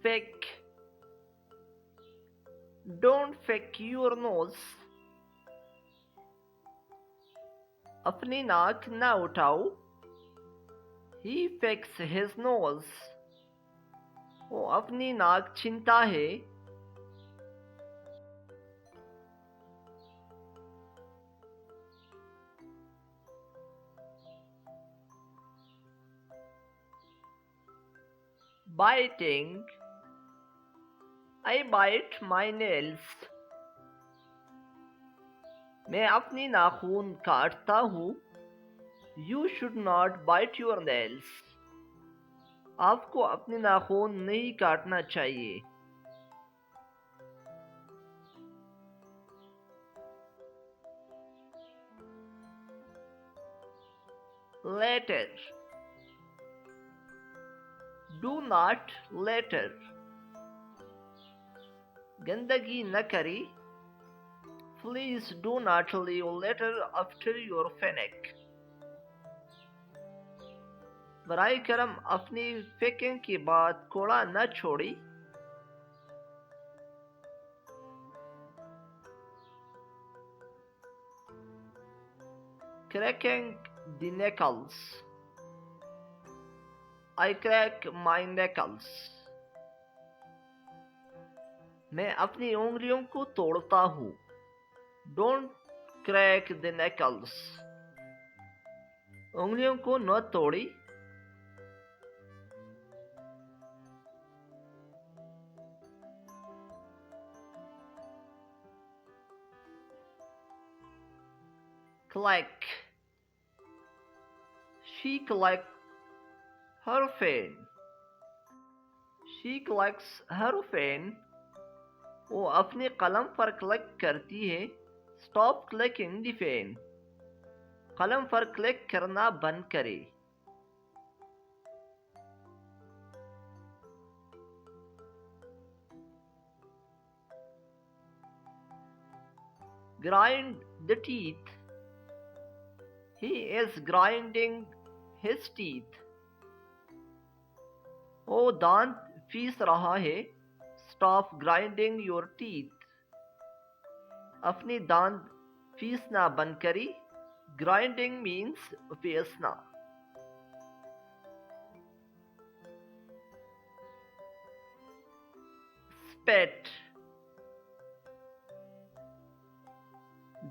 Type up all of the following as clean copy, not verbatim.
fake. Don't fake your nose. अपनी नाक ना उठाओ. He fakes his nose. वो अपनी नाक छीनता है. Biting. I bite my nails. मैं अपनी नाखून काटता हूँ. You should not bite your nails. आपको अपनी नाखून नहीं काटना चाहिए. Later. Do not later. गंदगी न करें. Please do not leave litter after your picnic. बराए करम अपनी फेंकने के बाद कूड़ा न छोड़ी. Cracking the knuckles. I crack my knuckles. मैं अपनी उंगलियों को तोड़ता हूँ. Don't crack the knuckles. उंगलियों को न तोड़ी. Clack. She collects her fan. She collects her fan. वो अपने कलम पर क्लिक करती है. Stop clicking the fan. कलम पर क्लिक करना बंद करें. Grind the teeth. He is grinding his teeth. वो दांत पीस रहा है. Stop grinding your teeth. अपनी दांत पीसना बंद करी. Grinding means पीसना. Spit.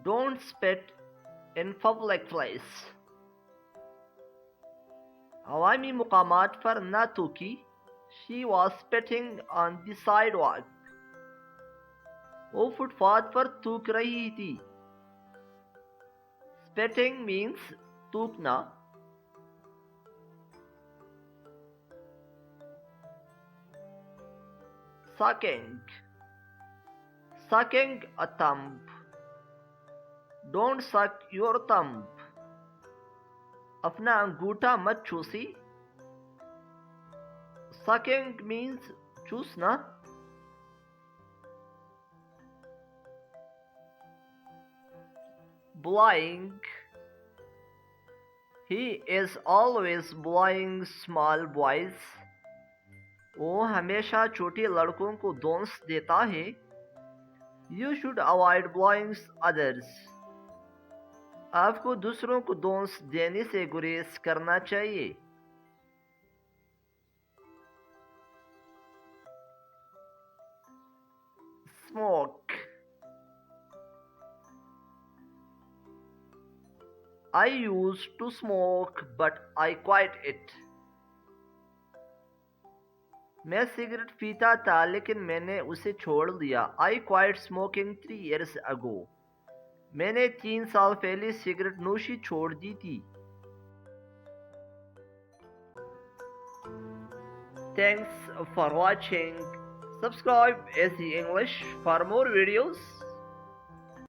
Don't spit in public place. अवामी मुकामात पर न थूकी. She was spitting on the sidewalk. वो फुटपाथ पर थूक रही थी. Spitting means थूकना. Sucking. Sucking a thumb. Don't suck your thumb. अपना अंगूठा मत चूसी. Sucking means चूसना. Bullying. He is always bullying small boys. वो हमेशा छोटे लड़कों को दोष देता है. You should avoid bullying others. आपको दूसरों को दोष देने से गुरेज करना चाहिए. Smoke. I used to smoke but I quit it. मैं सिगरेट पीता था लेकिन मैंने उसे छोड़ दिया. I quit smoking 3 years ago. मैंने 3 साल पहले सिगरेट नोशी छोड़ दी थी. Thanks for watching. Subscribe SE English for more videos.